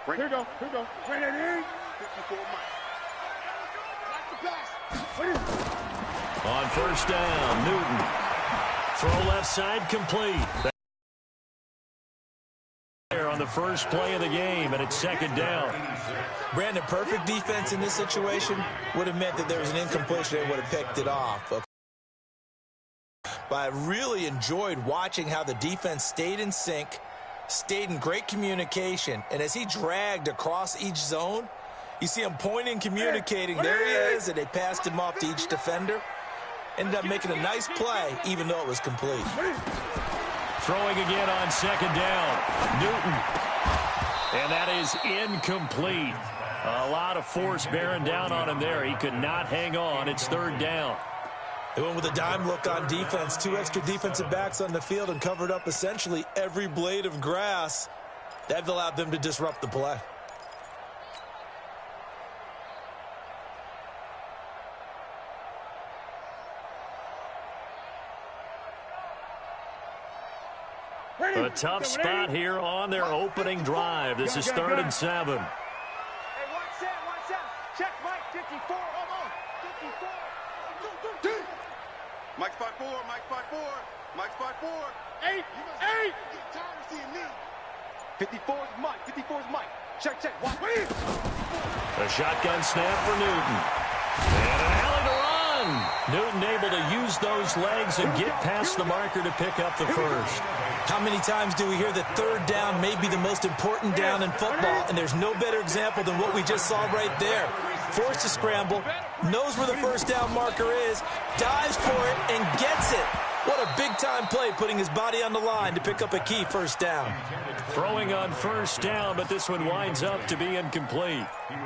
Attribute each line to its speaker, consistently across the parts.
Speaker 1: Here we go. Bring it in. 54
Speaker 2: On first down, Newton. Throw left side complete. There on the first play of the game, and it's second down.
Speaker 3: Brandon, perfect defense in this situation would have meant that there was an incompletion and would have picked it off. But I really enjoyed watching how the defense stayed in sync, stayed in great communication, and as he dragged across each zone, you see him pointing, communicating. There he is, and they passed him off to each defender. Ended up making a nice play, even though it was complete.
Speaker 2: Throwing again on second down, Newton. And that is incomplete. A lot of force bearing down on him there. He could not hang on. It's third down.
Speaker 3: They went with a dime look on defense. 2 extra defensive backs on the field and covered up essentially every blade of grass. That allowed them to disrupt the play.
Speaker 2: A tough spot here on their opening drive. This is 3rd and 7.
Speaker 1: Hey, 1-7. Check Mike, 54. Hold on. 54. Mike's 5'4". Mike's 5'4". 8. 54 is Mike. 54 is Mike. Check. Watch.
Speaker 2: A shotgun snap for Newton. And an alley to run. Newton able to use those legs and get past the marker to pick up the first.
Speaker 3: How many times do we hear that third down may be the most important down in football, and there's no better example than what we just saw right there. Forced to scramble, knows where the first down marker is, dives for it, and gets it. What a big-time play, putting his body on the line to pick up a key first down.
Speaker 2: Throwing on first down, but this one winds up to be incomplete.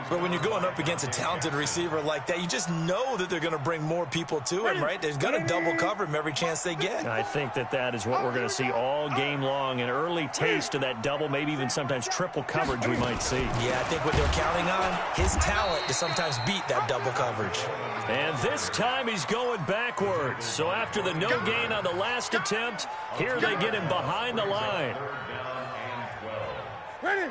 Speaker 3: But when you're going up against a talented receiver like that, you just know that they're going to bring more people to him, right? They're going to double cover him every chance they get.
Speaker 2: I think that is what we're going to see all game long. An early taste of that double, maybe even sometimes triple coverage we might see.
Speaker 3: Yeah, I think what they're counting on, his talent to sometimes beat that double coverage.
Speaker 2: And this time he's going backwards. So after the no gain on the last attempt, here they get him behind the line.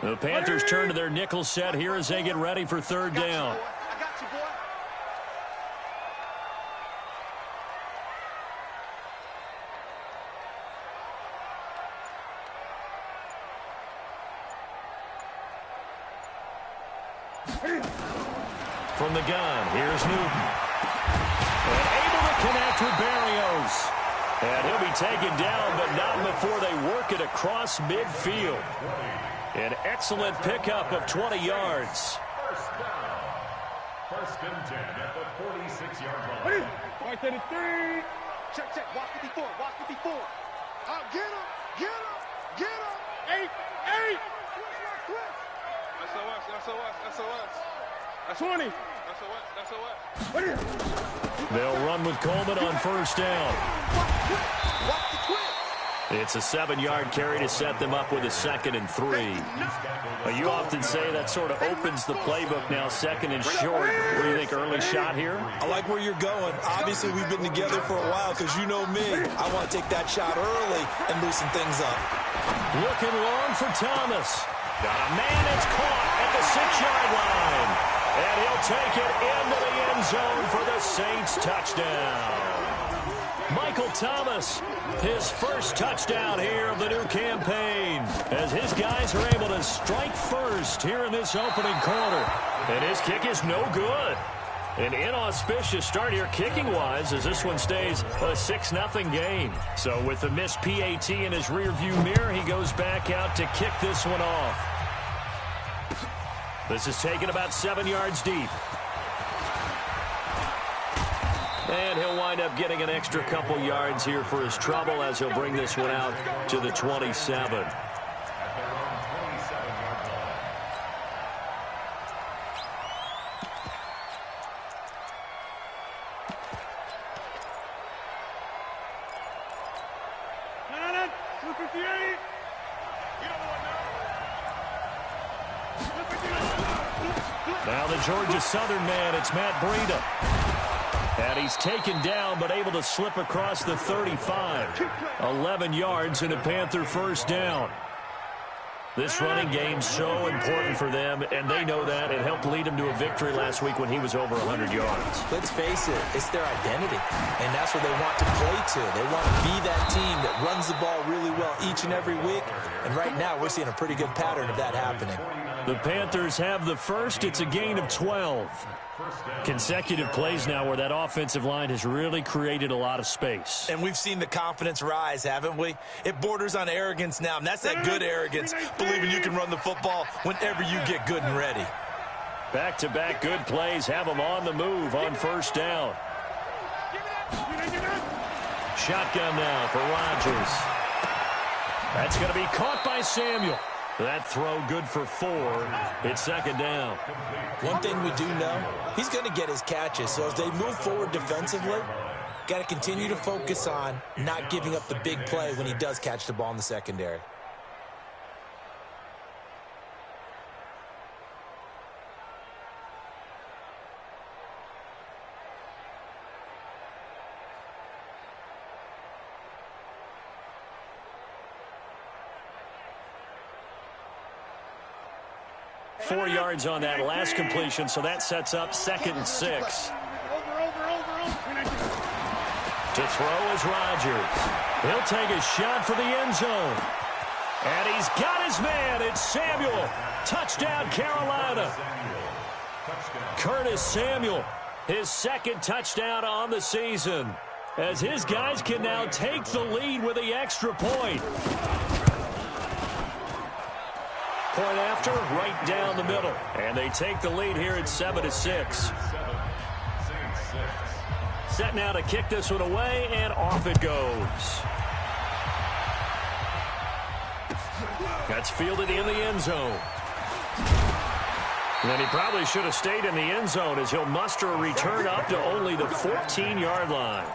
Speaker 2: The Panthers turn to their nickel set here as they get ready for third down. From the gun, here's Newton. And able to connect with Barrios. And he'll be taken down, but not before they work it across midfield. An excellent pickup of 20 yards.
Speaker 4: First and 10 at the 46-yard line.
Speaker 1: Right to the 3. Check. Watch 54. Out, get him. 8. SOS. That's 20. SOS.
Speaker 2: They'll run with Coleman on first down.
Speaker 1: Watch the twist.
Speaker 2: It's a 7-yard carry to set them up with a 2nd and 3. You often say that sort of opens the playbook now, 2nd and short. What do you think, early shot here?
Speaker 3: I like where you're going. Obviously, we've been together for a while because you know me. I want to take that shot early and loosen things up.
Speaker 2: Looking long for Thomas. Got a man that's caught at the 6-yard line. And he'll take it into the end zone for the Saints touchdown. Michael Thomas, his first touchdown here of the new campaign, as his guys are able to strike first here in this opening quarter. And his kick is no good. An inauspicious start here kicking-wise as this one stays a 6-0 game. So with the missed PAT in his rearview mirror, he goes back out to kick this one off. This is taken about 7 yards deep. And he'll wind up getting an extra couple yards here for his trouble as he'll bring this one out to the 27. Now the Georgia Southern man, it's Matt Breida. And he's taken down but able to slip across the 35. 11 yards and a Panther first down. This running game's so important for them, and they know that. It helped lead them to a victory last week when he was over 100 yards.
Speaker 3: Let's face it, it's their identity, and that's what they want to play to. They want to be that team that runs the ball really well each and every week, and right now we're seeing a pretty good pattern of that happening.
Speaker 2: The Panthers have the first. It's a gain of 12. Consecutive plays now where that offensive line has really created a lot of space.
Speaker 3: And we've seen the confidence rise, haven't we? It borders on arrogance now, and that's that good arrogance, believing you can run the football whenever you get good and ready.
Speaker 2: Back-to-back good plays have them on the move on first down. Shotgun now for Rodgers. That's going to be caught by Samuel. That throw good for 4. It's second down.
Speaker 3: One thing we do know, he's going to get his catches. So as they move forward defensively, got to continue to focus on not giving up the big play when he does catch the ball in the secondary.
Speaker 2: Four yards on that last completion, so that sets up 2nd and 6. To throw is Rodgers. He'll take a shot for the end zone. And he's got his man. It's Samuel. Touchdown, Carolina. Curtis Samuel, his 2nd touchdown on the season, as his guys can now take the lead with the extra point. Point after, right down the middle. And they take the lead here at 7-6. Set now to kick this one away, and off it goes. That's fielded in the end zone. And then he probably should have stayed in the end zone as he'll muster a return up to only the 14-yard line.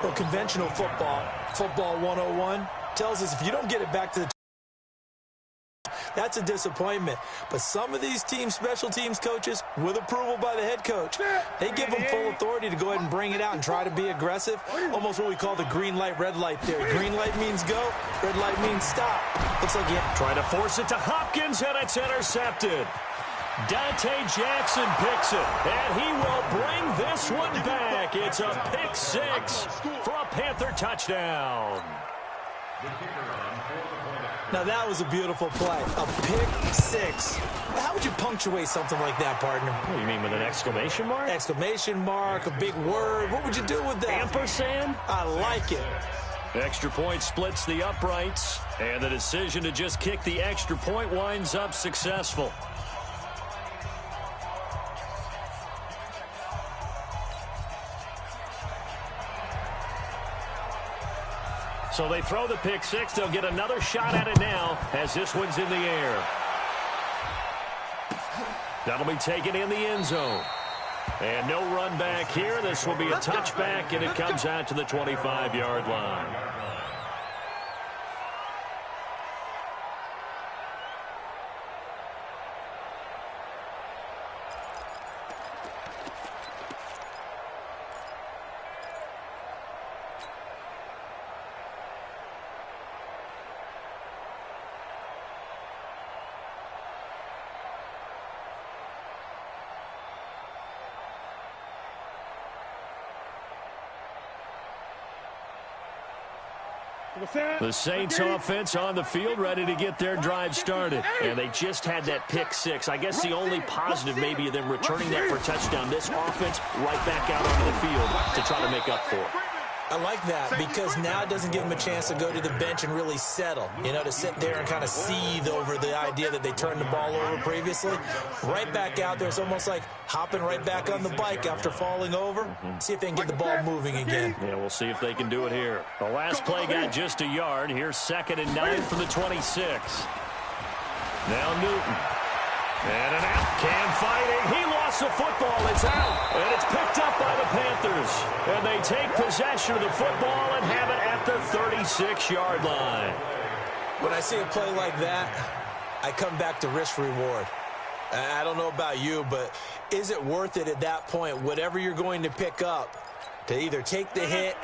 Speaker 3: Well, conventional football 101, tells us if you don't get it back to the that's a disappointment. But some of these team special teams coaches, with approval by the head coach, they give them full authority to go ahead and bring it out and try to be aggressive. Almost what we call the green light, red light theory. Green light means go, red light means stop. Looks like
Speaker 2: trying to force it to Hopkins, and it's intercepted. Dante Jackson picks it, and he will bring this one back. It's a pick 6 for a Panther touchdown.
Speaker 3: Now that was a beautiful play. A pick 6. How would you punctuate something like that, partner?
Speaker 2: What do you mean, with an exclamation mark?
Speaker 3: Exclamation mark, a big word. What would you do with that?
Speaker 2: Ampersand?
Speaker 3: I like it.
Speaker 2: Extra point splits the uprights, and the decision to just kick the extra point winds up successful. So they throw the pick 6. They'll get another shot at it now as this one's in the air. That'll be taken in the end zone. And no run back here. This will be a touchback, and it comes out to the 25-yard line. The Saints offense on the field, ready to get their drive started. And they just had that pick 6. I guess the only positive maybe of them returning that for a touchdown. This offense right back out onto the field to try to make up for it.
Speaker 3: I like that because now it doesn't give them a chance to go to the bench and really settle, you know, to sit there and kind of seethe over the idea that they turned the ball over previously. Right back out there, it's almost like hopping right back on the bike after falling over. See if they can get the ball moving again.
Speaker 2: Yeah, we'll see if they can do it here. The last play got just a yard. Here's 2nd and 9 from the 26. Now Newton. And an out. Cam fighting. He lost the football. It's out. And it's picked up by the Panthers. And they take possession of the football and have it at the 36-yard line.
Speaker 3: When I see a play like that, I come back to risk-reward. I don't know about you, but is it worth it at that point, whatever you're going to pick up, to either take the hit,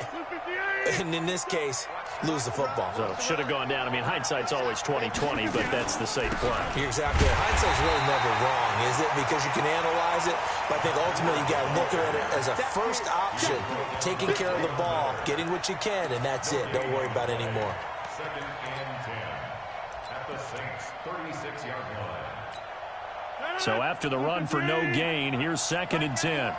Speaker 3: and in this case, lose the football.
Speaker 2: So should have gone down. I mean, hindsight's always 20/20, but that's the safe play.
Speaker 3: You're exactly right. Hindsight's really never wrong, is it? Because you can analyze it, but I think ultimately you got to look at it as a first option, taking care of the ball, getting what you can, and that's it. Don't worry about it anymore.
Speaker 4: 2nd and 10 at the Saints' 36-yard line.
Speaker 2: So after the run for no gain, here's 2nd and 10.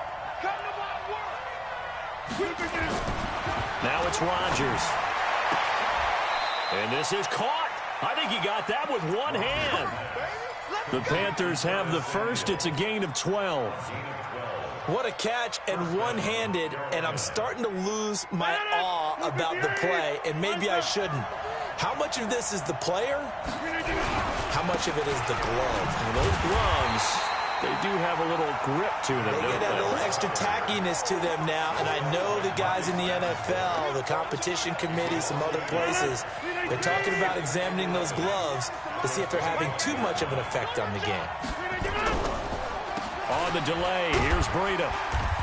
Speaker 2: Now it's Rodgers. And this is caught. I think he got that with one hand. The Panthers have the first. It's a gain of 12.
Speaker 3: What a catch, and one-handed, and I'm starting to lose my awe about the play, and maybe I shouldn't. How much of this is the player? How much of it is the glove?
Speaker 2: And those gloves, they do have a little grip to them,
Speaker 3: They
Speaker 2: don't
Speaker 3: get a
Speaker 2: they?
Speaker 3: little extra tackiness to them now, and I know the guys in the NFL, the competition committee, some other places, they're talking about examining those gloves to see if they're having too much of an effect on the game.
Speaker 2: On the delay, here's Breida.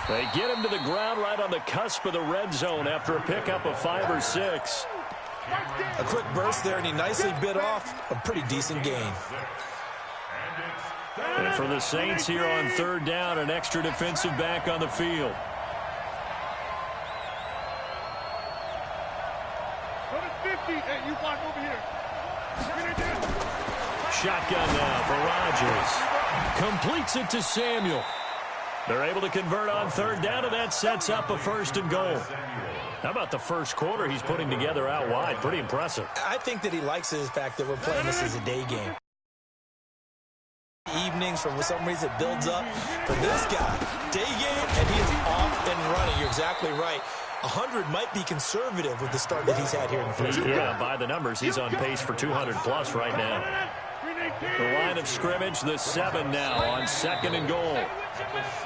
Speaker 2: They get him to the ground right on the cusp of the red zone after a pickup of 5 or 6.
Speaker 3: A quick burst there, and he nicely bit off a pretty decent gain.
Speaker 2: And for the Saints here on 3rd down, an extra defensive back on the field. Shotgun now for Rodgers. Completes it to Samuel. They're able to convert on 3rd down, and that sets up a 1st and goal. How about the first quarter he's putting together out wide? Pretty impressive.
Speaker 3: I think that he likes the fact that we're playing this as a day game. Evenings, for some reason, it builds up. For this guy, day game, and he is off and running. You're exactly right. 100 might be conservative with the start that he's had here in the first quarter.
Speaker 2: Yeah, by the numbers, he's on pace for 200-plus right now. The line of scrimmage, the 7 now on 2nd and goal.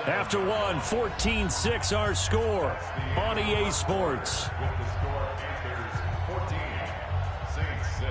Speaker 2: After one, 14-6 our score on EA Sports.
Speaker 4: With the score, Panthers 14, Saints 6.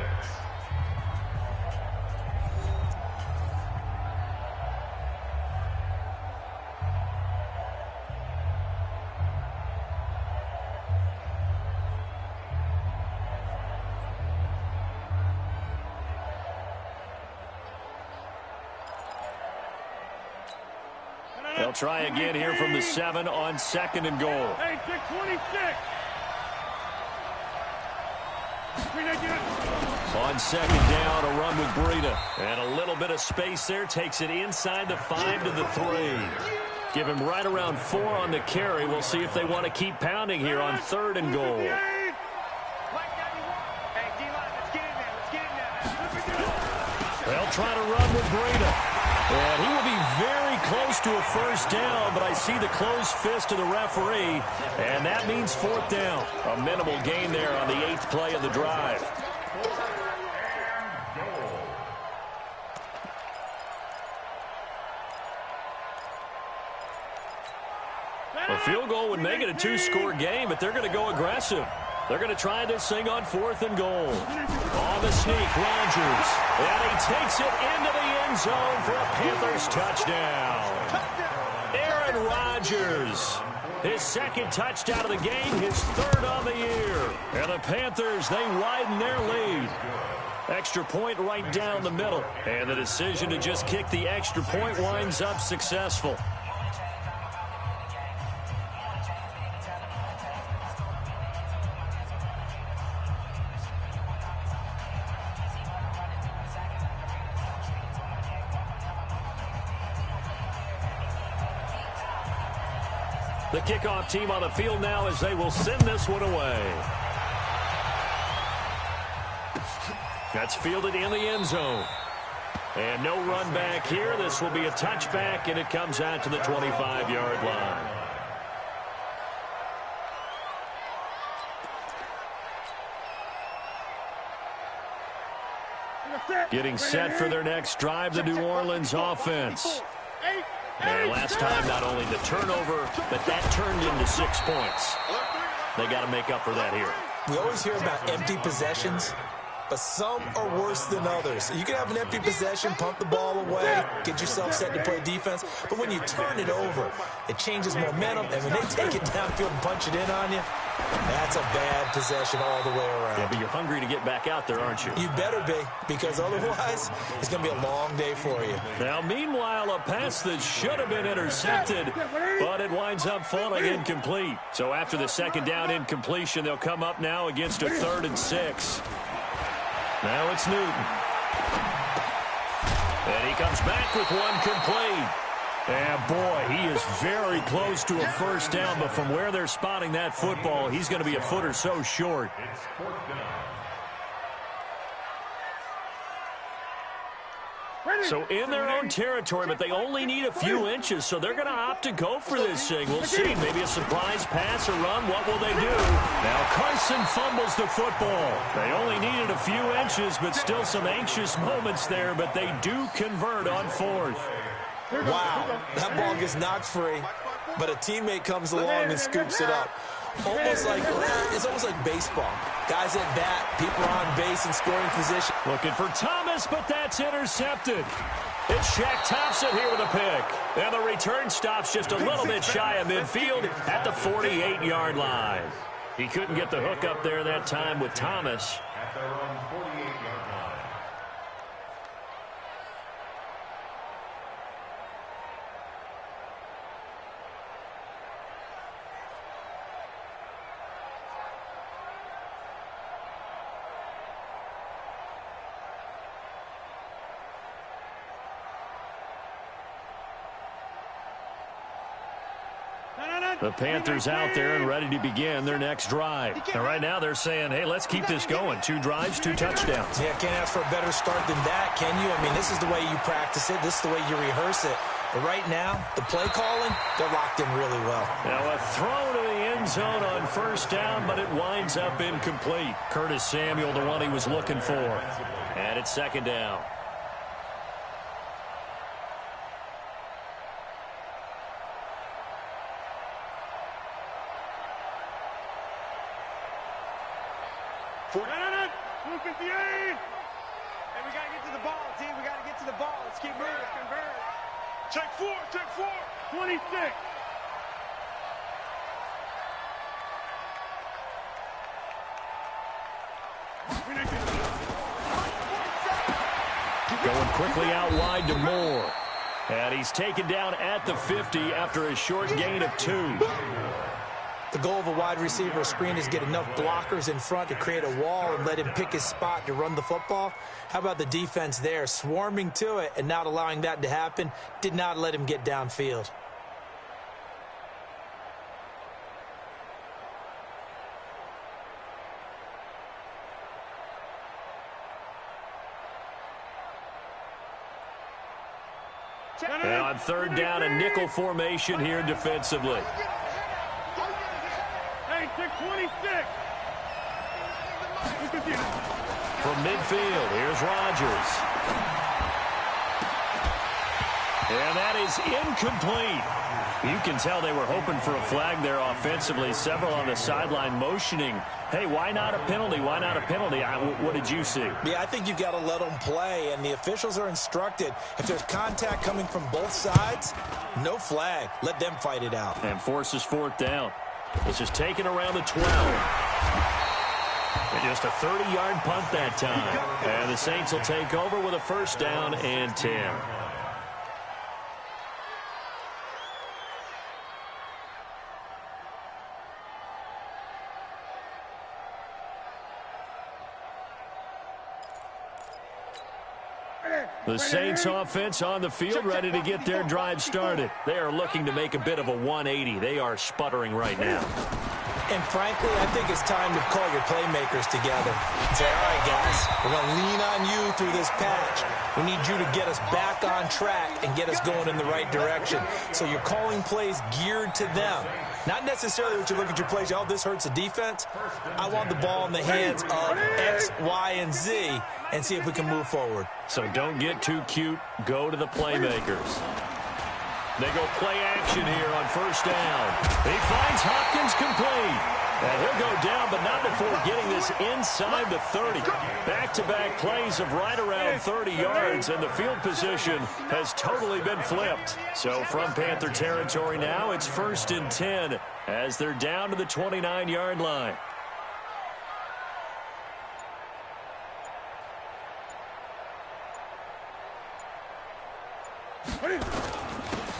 Speaker 2: They'll try again here from the 7 on 2nd and goal.
Speaker 1: Hey, 626.
Speaker 2: On 2nd down, a run with Breida. And a little bit of space there. Takes it inside the 5 to the 3. Give him right around 4 on the carry. We'll see if they want to keep pounding here on 3rd and goal. They'll try to run with Breida. And he will be very close to a 1st down, but I see the closed fist of the referee, and that means 4th down. A minimal gain there on the 8th play of the drive. A field goal would make it a 2-score game, but they're going to go aggressive. They're going to try this thing on 4th and goal. On the sneak, Rodgers. And he takes it into the end zone for a Panthers touchdown. Aaron Rodgers. His 2nd touchdown of the game, his 3rd on the year. And the Panthers, they widen their lead. Extra point right down the middle. And the decision to just kick the extra point winds up successful. The kickoff team on the field now as they will send this one away. That's fielded in the end zone. And no run back here. This will be a touchback, and it comes out to the 25-yard line. Getting set for their next drive, the New Orleans offense. And last time, not only the turnover, but that turned into 6 points. They got to make up for that here.
Speaker 3: We always hear about empty possessions, but some are worse than others. You can have an empty possession, pump the ball away, get yourself set to play defense, but when you turn it over, it changes momentum, and when they take it downfield and punch it in on you, That's a bad possession all the way around.
Speaker 2: Yeah, but you're hungry to get back out there, aren't you?
Speaker 3: You better be, because otherwise it's going to be a long day for you.
Speaker 2: Now, meanwhile, a pass that should have been intercepted, but it winds up falling incomplete. So after the second down incompletion, they'll come up now against a 3rd and 6. Now it's Newton. And he comes back with one complete. And, boy, he is very close to a first down, but from where they're spotting that football, he's going to be a foot or so short.
Speaker 4: It's 4th down.
Speaker 2: So in their own territory, but they only need a few inches, so they're going to opt to go for this thing. We'll see. Maybe a surprise pass or run. What will they do? Now Carson fumbles the football. They only needed a few inches, but still some anxious moments there, but they do convert on 4th.
Speaker 3: Wow, that ball gets knocked free, but a teammate comes along and scoops it up. It's almost like baseball. Guys at bat, people are on base in scoring position.
Speaker 2: Looking for Thomas, but that's intercepted. It's Shaq Thompson here with a pick. And the return stops just a little bit shy of midfield at the 48-yard line. He couldn't get the hook up there that time with Thomas.
Speaker 4: At their own 48-yard line.
Speaker 2: The Panthers out there and ready to begin their next drive. And right now they're saying, hey, let's keep this going. 2 drives, 2 touchdowns.
Speaker 3: Yeah, can't ask for a better start than that, can you? I mean, this is the way you practice it. This is the way you rehearse it. But right now, the play calling, they're locked in really well.
Speaker 2: Now a throw to the end zone on first down, but it winds up incomplete. Curtis Samuel, the one he was looking for. And it's 2nd down.
Speaker 1: Hey, we got to get to the ball, team. We got to get to the ball. Let's keep moving. Convert. Check 4. 26.
Speaker 2: Going quickly out wide to Moore. And he's taken down at the 50 after a short gain of 2.
Speaker 3: The goal of a wide receiver screen is get enough blockers in front to create a wall and let him pick his spot to run the football. How about the defense there, swarming to it and not allowing that to happen? Did not let him get downfield.
Speaker 2: And on 3rd down, a nickel formation here defensively.
Speaker 1: Hey, check 26.
Speaker 2: From midfield, here's Rodgers. And that is incomplete. You can tell they were hoping for a flag there offensively. Several on the sideline motioning, hey, why not a penalty? Why not a penalty? What did you see?
Speaker 3: Yeah, I think you've got to let them play, and the officials are instructed. If there's contact coming from both sides, no flag. Let them fight it out.
Speaker 2: And forces 4th down. This is taken around the 12. And just a 30-yard punt that time. And the Saints will take over with a 1st down and 10. The Saints offense on the field, ready to get their drive started. They are looking to make a bit of a 180. They are sputtering right now.
Speaker 3: And frankly, I think it's time to call your playmakers together and say, all right, guys, we're going to lean on you through this patch. We need you to get us back on track and get us going in the right direction. So you're calling plays geared to them. Not necessarily what you look at your plays, oh, this hurts the defense. I want the ball in the hands of X, Y, and Z and see if we can move forward.
Speaker 2: So don't get too cute. Go to the playmakers. They go play action here on 1st down. He finds Hopkins complete. And he'll go down, but not before getting this inside the 30. Back-to-back plays of right around 30 yards, and the field position has totally been flipped. So from Panther territory now, it's 1st and 10 as they're down to the 29-yard line.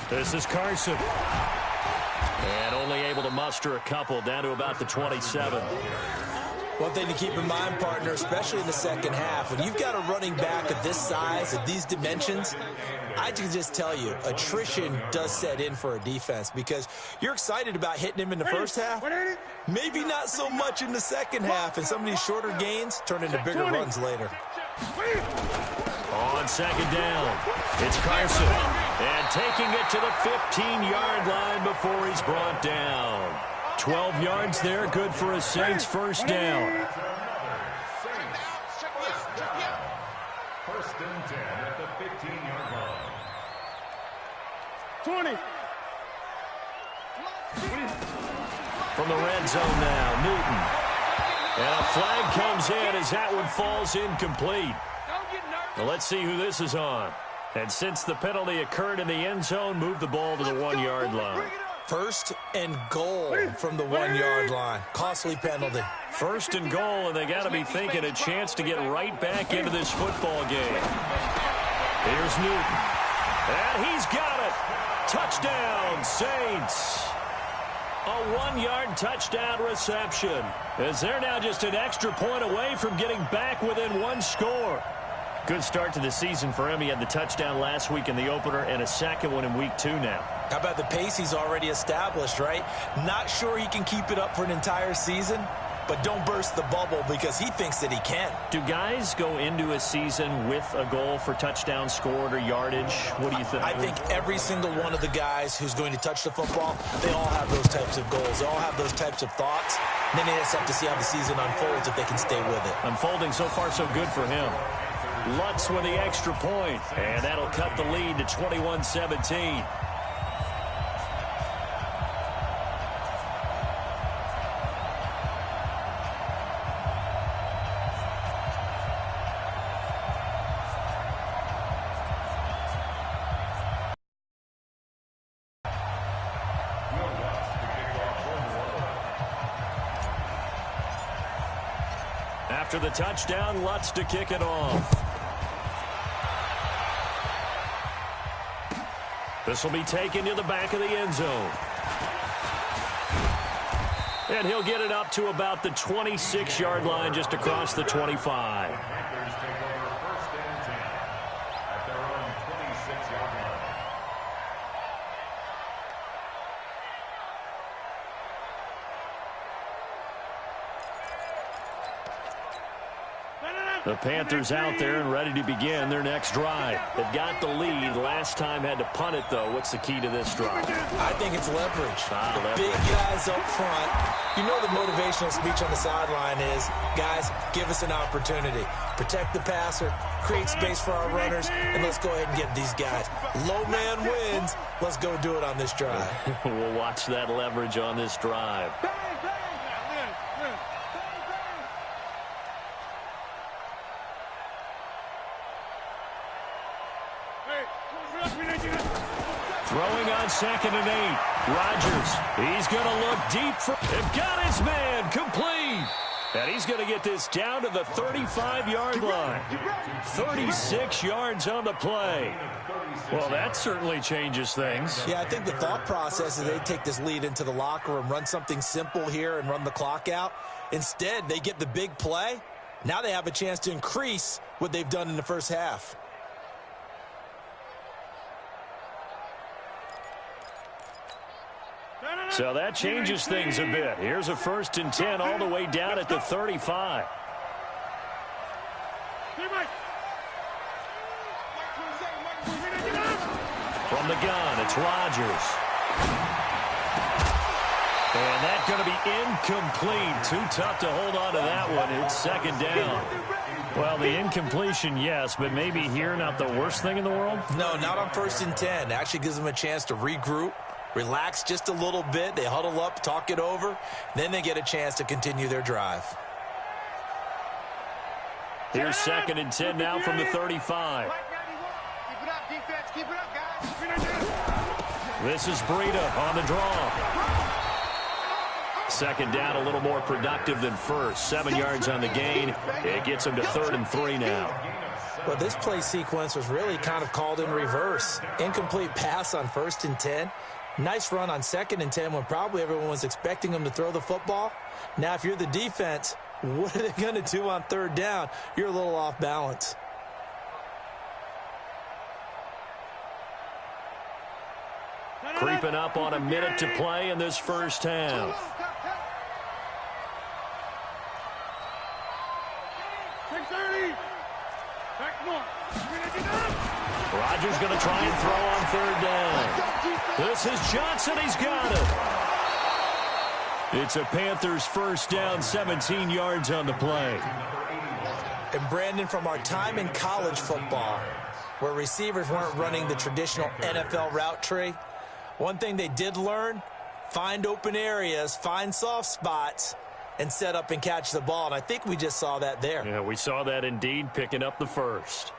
Speaker 2: This is Carson. And only able to muster a couple down to about the 27.
Speaker 3: One thing to keep in mind, partner, especially in the second half, when you've got a running back of this size, of these dimensions, I can just tell you, attrition does set in for a defense because you're excited about hitting him in the first half, maybe not so much in the second half, and some of these shorter gains turn into bigger runs later.
Speaker 2: On second down, it's Carson, and taking it to the 15-yard line before he's brought down. 12 yards there, good for a Saints first down.
Speaker 4: 1st and 10 at the 15-yard line.
Speaker 1: 20.
Speaker 2: From the red zone now, Newton. And a flag comes in as that one falls incomplete. Well, let's see who this is on. And since the penalty occurred in the end zone, move the ball to the 1-yard line.
Speaker 3: 1st and goal from the 1-yard line. Costly penalty.
Speaker 2: 1st and goal, and they got to be thinking a chance to get right back into this football game. Here's Newton. And he's got it. Touchdown, Saints. A 1-yard touchdown reception. As they're now just an extra point away from getting back within one score. Good start to the season for him. He had the touchdown last week in the opener and a second one in week 2 now.
Speaker 3: How about the pace he's already established, right? Not sure he can keep it up for an entire season, but don't burst the bubble because he thinks that he can.
Speaker 2: Do guys go into a season with a goal for touchdown scored or yardage? What do you think?
Speaker 3: I think every single one of the guys who's going to touch the football, they all have those types of goals. They all have those types of thoughts. And then they just have to see how the season unfolds if they can stay with it.
Speaker 2: Unfolding so far so good for him. Lutz with the extra point, and that'll cut the lead to 21-17. After the touchdown, Lutz to kick it off. This will be taken to the back of the end zone. And he'll get it up to about the 26-yard line just across the 25.
Speaker 4: Panthers take over 1st and 10 at their own 26-yard line.
Speaker 2: The Panthers out there and ready to begin their next drive. They've got the lead. Last time had to punt it, though. What's the key to this drive?
Speaker 3: I think it's leverage.
Speaker 2: Leverage.
Speaker 3: Big guys up front. You know the motivational speech on the sideline is, guys, give us an opportunity. Protect the passer, create space for our runners, and let's go ahead and get these guys. Low man wins. Let's go do it on this drive.
Speaker 2: We'll watch that leverage on this drive. Throwing on 2nd and 8. Rodgers, he's going to look deep. They've got his man complete. And he's going to get this down to the 35-yard line. 36 yards on the play. Well, that certainly changes things.
Speaker 3: Yeah, I think the thought process is they take this lead into the locker room, run something simple here and run the clock out. Instead, they get the big play. Now they have a chance to increase what they've done in the first half.
Speaker 2: So that changes things a bit. Here's a 1st and 10 all the way down at the 35. From the gun, it's Rodgers. And that's going to be incomplete. Too tough to hold on to that one. It's 2nd down. Well, the incompletion, yes, but maybe here not the worst thing in the world?
Speaker 3: No, not on 1st and 10. Actually gives them a chance to regroup, relax just a little bit. They huddle up, talk it over. Then they get a chance to continue their drive.
Speaker 2: Here's 2nd and 10 now from the 35.
Speaker 1: Keep it up, defense. Keep it up, guys.
Speaker 2: This is Breida on the draw. 2nd down, a little more productive than first. 7 yards on the gain. It gets them to 3rd and 3 now.
Speaker 3: Well, this play sequence was really kind of called in reverse. Incomplete pass on 1st and 10. Nice run on 2nd and 10 when probably everyone was expecting them to throw the football. Now, if you're the defense, what are they going to do on 3rd down? You're a little off balance.
Speaker 2: Creeping up on a minute to play in this first half. Rodgers going to try and throw on 3rd down. This is Johnson. He's got it. It's a Panthers first down, 17 yards on the play.
Speaker 3: And Brandon, from our time in college football, where receivers weren't running the traditional NFL route tree, one thing they did learn, find open areas, find soft spots, and set up and catch the ball. And I think we just saw that there.
Speaker 2: Yeah, we saw that indeed, picking up the first.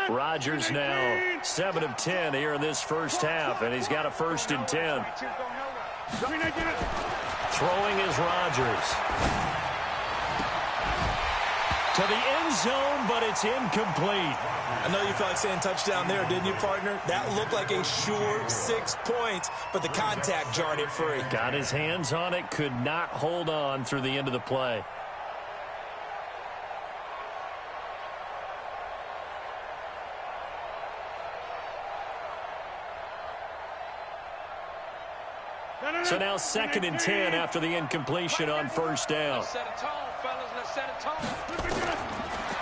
Speaker 2: Rodgers now 7 of 10 here in this first half, and he's got a 1st and 10. Throwing is Rodgers. To the end zone, but it's incomplete.
Speaker 3: I know you felt like saying touchdown there, didn't you, partner? That looked like a sure 6 points, but the contact jarred it free.
Speaker 2: Got his hands on it, could not hold on through the end of the play. So now 2nd and 10 after the incompletion on 1st down.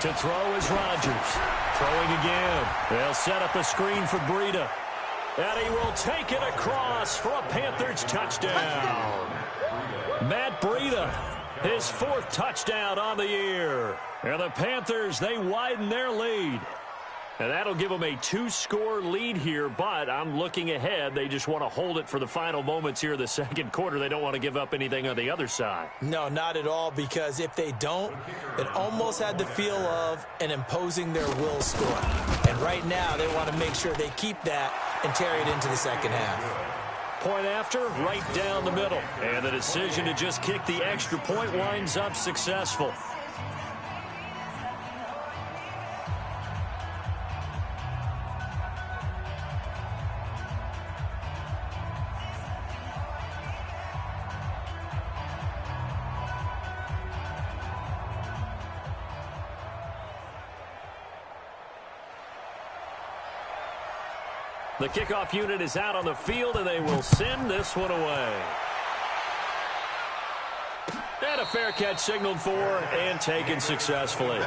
Speaker 2: To throw is Rodgers. Throwing again. They'll set up a screen for Breida. And he will take it across for a Panthers touchdown. Matt Breida, his 4th touchdown on the year. And the Panthers, they widen their lead. And that'll give them a 2-score lead here, but I'm looking ahead. They just want to hold it for the final moments here of the 2nd quarter. They don't want to give up anything on the other side.
Speaker 3: No, not at all, because if they don't, it almost had the feel of an imposing their will score. And right now, they want to make sure they keep that and carry it into the 2nd half.
Speaker 2: Point after, right down the middle. And the decision to just kick the extra point winds up successful. The kickoff unit is out on the field, and they will send this one away. And a fair catch signaled for and taken successfully.
Speaker 4: The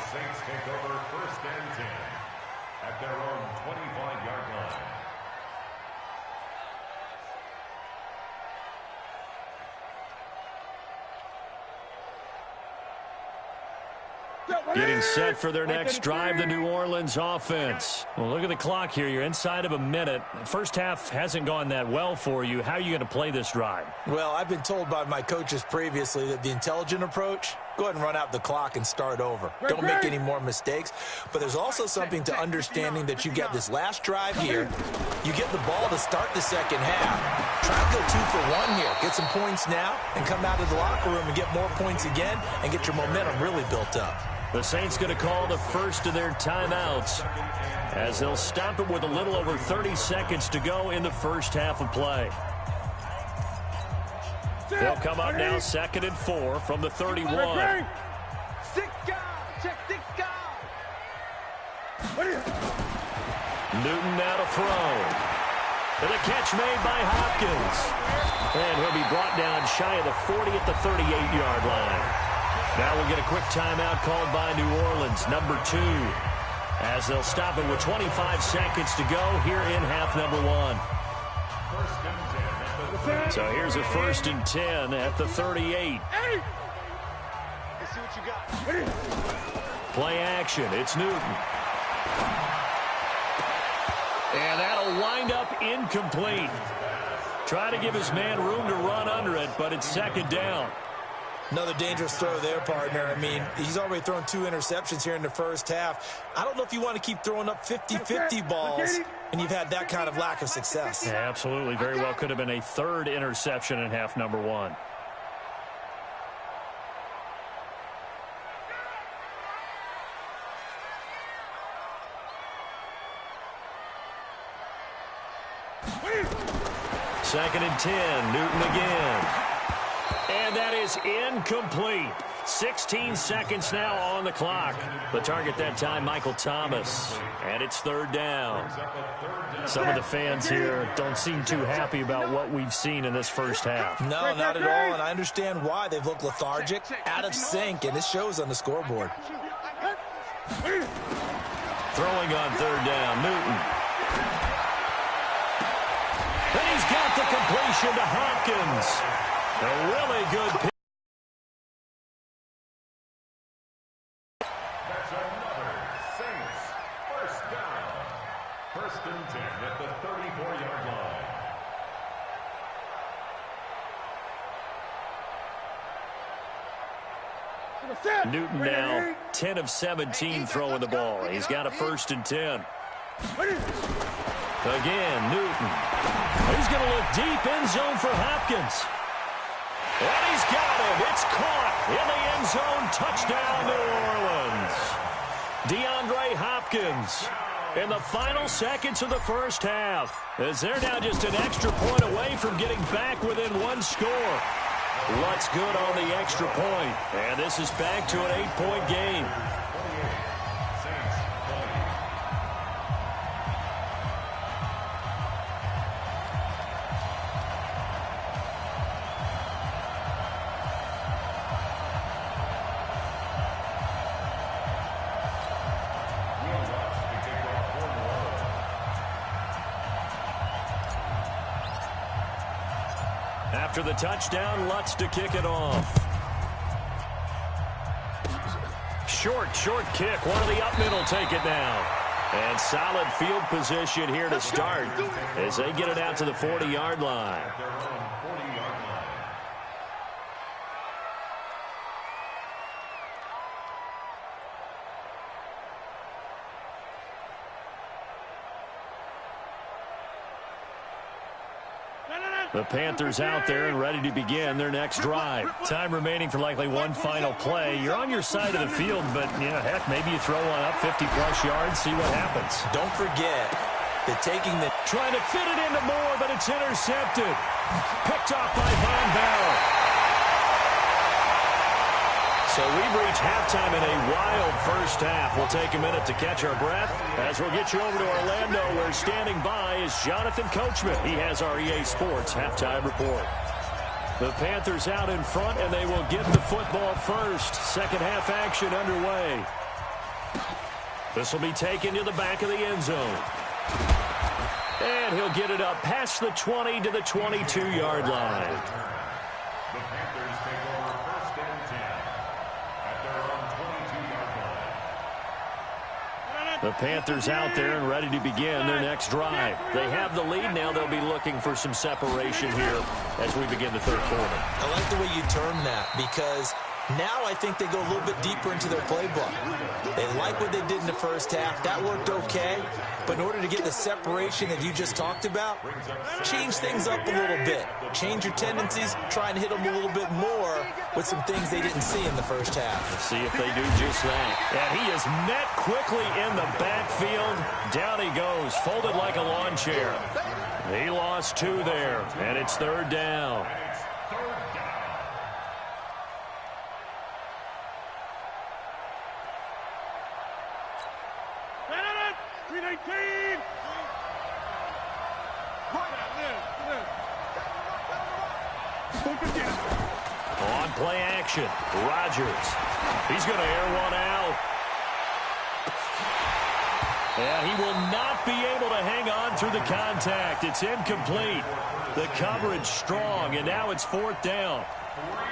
Speaker 4: Saints take over 1st and 10 at their own 25-yard line.
Speaker 2: Getting set for their next drive, the New Orleans offense. Well, look at the clock here. You're inside of a minute. First half hasn't gone that well for you. How are you going to play this drive?
Speaker 3: Well, I've been told by my coaches previously that the intelligent approach, go ahead and run out the clock and start over. Don't make any more mistakes. But there's also something to understanding that you get this last drive here. You get the ball to start the 2nd half. Try to go 2 for 1 here. Get some points now and come out of the locker room and get more points again and get your momentum really built up.
Speaker 2: The Saints going to call the first of their timeouts as they'll stop it with a little over 30 seconds to go in the first half of play. They'll come up now 2nd and 4 from the 31.
Speaker 1: 6 guys. Check 6 guys.
Speaker 2: Newton now to throw. And a catch made by Hopkins. And he'll be brought down shy of the 40 at the 38-yard line. Now we'll get a quick timeout called by New Orleans, number 2, as they'll stop it with 25 seconds to go here in half number 1. So here's a 1st and 10 at the 38.
Speaker 1: Let's see what you got.
Speaker 2: Play action. It's Newton. And that'll wind up incomplete. Try to give his man room to run under it, but it's second down.
Speaker 3: Another dangerous throw there, partner. I mean, he's already thrown 2 interceptions here in the first half. I don't know if you want to keep throwing up 50-50 balls, and you've had that kind of lack of success.
Speaker 2: Yeah, absolutely. Very well could have been a 3rd interception in half number 1. Second and 10, Newton again. And that is incomplete. 16 seconds now on the clock. The target that time, Michael Thomas. And it's 3rd down. Some of the fans here don't seem too happy about what we've seen in this first half.
Speaker 3: No, not at all, and I understand why. They've looked lethargic, out of sync, and it shows on the scoreboard.
Speaker 2: Throwing on 3rd down, Newton. And he's got the completion to Hopkins. A really good pick.
Speaker 4: That's another Saints first down. 1st and 10 at the 34-yard line.
Speaker 2: Newton now 10 of 17 throwing the ball. He's got a 1st and 10. Again, Newton. He's going to look deep end zone for Hopkins. And he's got it. It's caught in the end zone. Touchdown, New Orleans. DeAndre Hopkins in the final seconds of the first half, as they're now just an extra point away from getting back within 1 score. What's good on the extra point? And this is back to an 8-point game. After the touchdown, Lutz to kick it off. Short kick. One of the up middle take it down. And solid field position here to start as they get it out to the 40-yard line. The Panthers out there and ready to begin their next drive. Time remaining for likely one final play. You're on your side of the field, but, yeah, heck, maybe you throw one up 50-plus yards, see what happens.
Speaker 3: Don't forget that
Speaker 2: trying to fit it into Moore, but it's intercepted. Picked off by Von Bell. So we've reached halftime in a wild first half. We'll take a minute to catch our breath as we'll get you over to Orlando, where standing by is Jonathan Coachman. He has our EA Sports halftime report. The Panthers out in front, and they will get the football first. Second half action underway. This will be taken to the back of the end zone. And he'll get it up past the 20 to the 22-yard line.
Speaker 4: The Panthers take over 1st and 10 at their own 22-yard line.
Speaker 2: The Panthers out there and ready to begin their next drive. They have the lead now. They'll be looking for some separation here as we begin the third quarter.
Speaker 3: I like the way you term that, because now I think they go a little bit deeper into their playbook. They like what they did in the first half. That worked okay. But in order to get the separation that you just talked about, change things up a little bit. Change your tendencies, try and hit them a little bit more with some things they didn't see in the first half.
Speaker 2: Let's see if they do just that. And he is met quickly in the backfield. Down he goes, folded like a lawn chair. He lost 2 there, and it's 3rd down. On play action, Rodgers. He's going to air one out. And he will not be able to hang on through the contact. It's incomplete. The coverage strong, and now it's 4th down.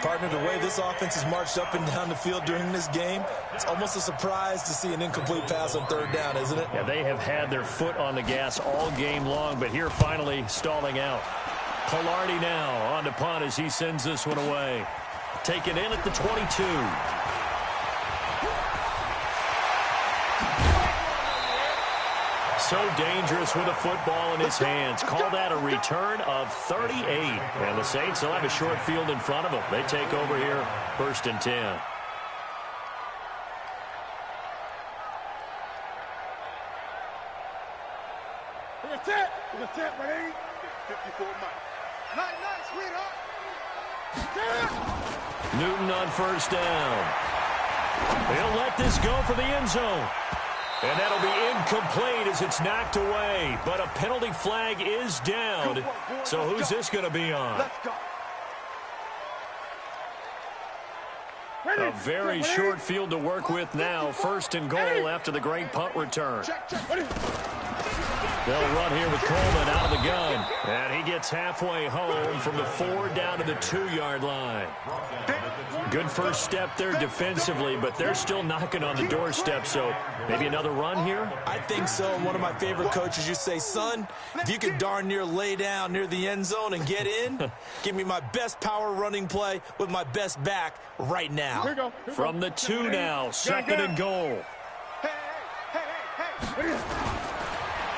Speaker 3: Partner, the way this offense has marched up and down the field during this game, it's almost a surprise to see an incomplete pass on 3rd down, isn't it?
Speaker 2: Yeah, they have had their foot on the gas all game long, but here finally stalling out. Pilardi now on to punt as he sends this one away. Taken in at the 22. So dangerous with a football in his hands. Call that a return of 38. And the Saints will have a short field in front of them. They take over here, 1st and 10.
Speaker 1: We're a tap. We're a tap, my name. 54 Mike. Nice, sweetheart. Tap.
Speaker 2: Newton on 1st down. He'll let this go for the end zone. And that'll be incomplete as it's knocked away. But a penalty flag is down. So who's this going to be on?
Speaker 1: Let's go.
Speaker 2: A very short field to work with now. 1st and goal after the great punt return. They'll run here with Coleman out of the gun. And he gets halfway home from the 4 down to the 2-yard line. Good first step there defensively, but they're still knocking on the doorstep, so maybe another run here?
Speaker 3: I think so. And one of my favorite coaches, you say, son, if you can darn near lay down near the end zone and get in, give me my best power running play with my best back right now.
Speaker 2: From the 2 now, 2nd and goal.
Speaker 1: Hey.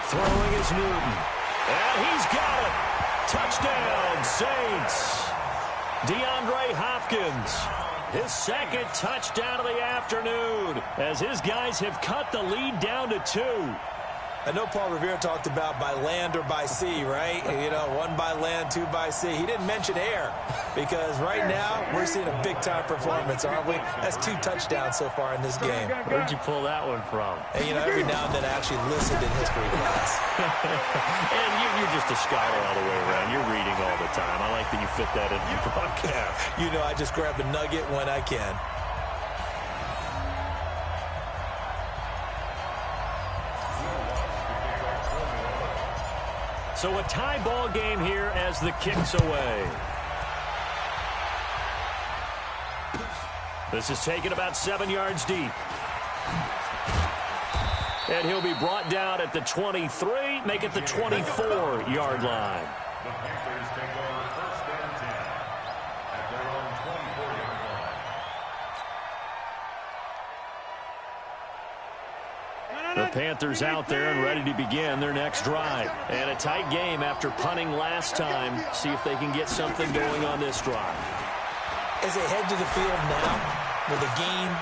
Speaker 2: Throwing is Newton. And he's got it. Touchdown, Saints. DeAndre Hopkins. His 2nd touchdown of the afternoon as his guys have cut the lead down to 2.
Speaker 3: I know Paul Revere talked about by land or by sea, right? You know, 1 by land, 2 by sea. He didn't mention air because right now we're seeing a big-time performance, aren't we? That's 2 touchdowns so far in this game.
Speaker 2: Where'd you pull that one from?
Speaker 3: And, you know, every now and then I actually listened in history class.
Speaker 2: And you're just a scholar all the way around. You're reading all the time. I like that you fit that into your broadcast.
Speaker 3: You know, I just grab a nugget when I can.
Speaker 2: So a tie ball game here as the kick's away. This is taken about 7 yards deep. And he'll be brought down at the 23, make it the 24-yard line.
Speaker 4: The Panthers take over 1st and 10 at their own 24-yard line.
Speaker 2: The Panthers out there and ready to begin their next drive. And a tight game after punting last time. See if they can get something going on this drive.
Speaker 3: As they head to the field now, with a game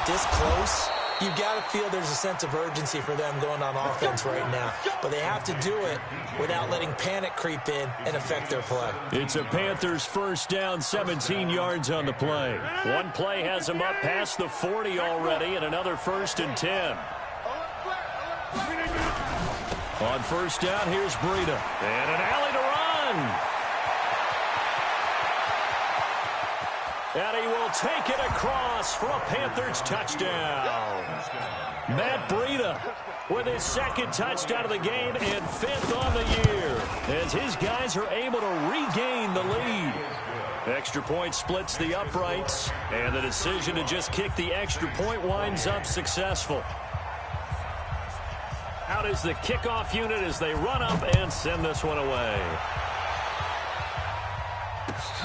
Speaker 3: this close, you've got to feel there's a sense of urgency for them going on offense right now. But they have to do it without letting panic creep in and affect their play.
Speaker 2: It's a Panthers 1st down, 17 yards on the play. One play has them up past the 40 already, and another 1st and 10. On 1st down, here's Breida. And an alley to run. And he will take it across for a Panthers touchdown. Matt Breida with his 2nd touchdown of the game and 5th on the year as his guys are able to regain the lead. Extra point splits the uprights, and the decision to just kick the extra point winds up successful. Out is the kickoff unit as they run up and send this one away.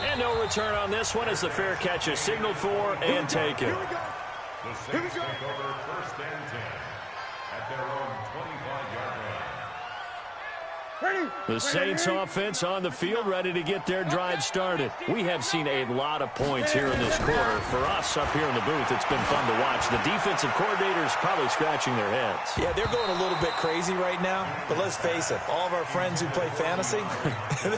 Speaker 2: And no return on this one as the fair catch is signaled for and taken.
Speaker 4: The Saints take over 1st and 10 at their own 25-yard line.
Speaker 2: The Saints offense on the field ready to get their drive started. We have seen a lot of points here in this quarter. For us up here in the booth, it's been fun to watch. The defensive coordinators probably scratching their heads.
Speaker 3: Yeah, they're going a little bit crazy right now. But let's face it, all of our friends who play fantasy,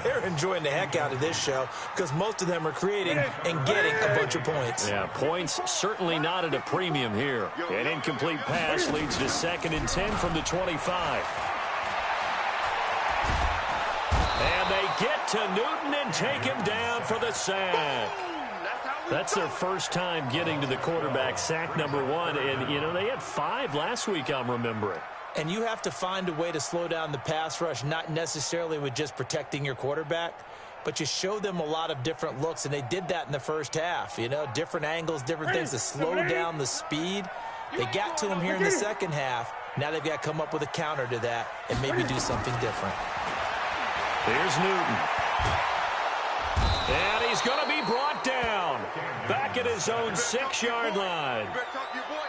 Speaker 3: they're enjoying the heck out of this show because most of them are creating and getting a bunch of points.
Speaker 2: Yeah, points certainly not at a premium here. An incomplete pass leads to 2nd and 10 from the 25. And they get to Newton and take him down for the sack. That's their first time getting to the quarterback, sack number 1. And, you know, they had 5 last week, I'm remembering.
Speaker 3: And you have to find a way to slow down the pass rush, not necessarily with just protecting your quarterback, but you show them a lot of different looks, and they did that in the first half. You know, different angles, different things to slow down the speed. They got to him here in the second half. Now they've got to come up with a counter to that and maybe do something different.
Speaker 2: Here's Newton. And he's going to be brought down. Back at his own 6-yard line.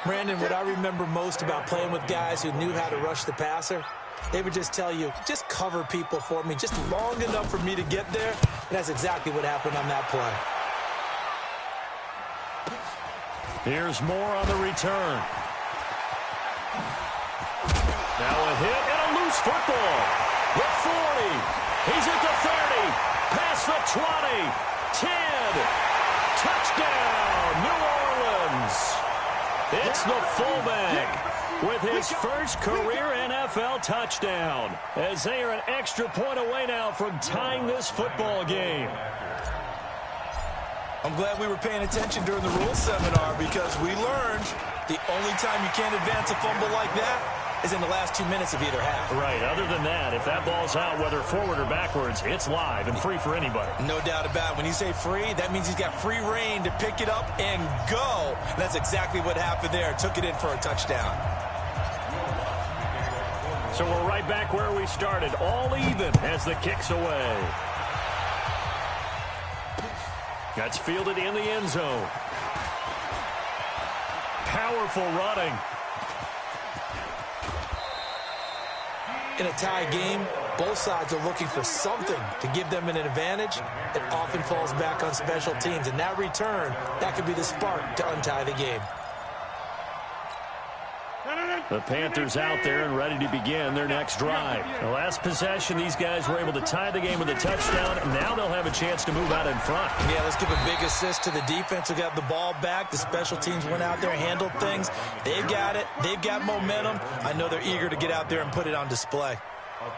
Speaker 3: Brandon, what I remember most about playing with guys who knew how to rush the passer, they would just tell you, just cover people for me, just long enough for me to get there. And that's exactly what happened on that play.
Speaker 2: Here's more on the return. Now a hit and a loose football. The 40. He's at the 30. Past the 20. 10. Touchdown, New Orleans. It's the fullback with his first career NFL touchdown, as they are an extra point away now from tying this football game.
Speaker 3: I'm glad we were paying attention during the rules seminar, because we learned the only time you can't advance a fumble like that is in the last 2 minutes of either half.
Speaker 2: Right. Other than that, if that ball's out, whether forward or backwards, it's live and free for anybody.
Speaker 3: No doubt about it. When you say free, that means he's got free reign to pick it up and go. And that's exactly what happened there. Took it in for a touchdown.
Speaker 2: So we're right back where we started, all even as the kick's away. That's fielded in the end zone. Powerful running.
Speaker 3: In a tie game, both sides are looking for something to give them an advantage. It often falls back on special teams. And that return, that could be the spark to untie the game.
Speaker 2: The Panthers out there and ready to begin their next drive. The last possession, these guys were able to tie the game with a touchdown, and now they'll have a chance to move out in front.
Speaker 3: Yeah, let's give a big assist to the defense who got the ball back. The special teams went out there and handled things. They've got it. They've got momentum. I know they're eager to get out there and put it on display.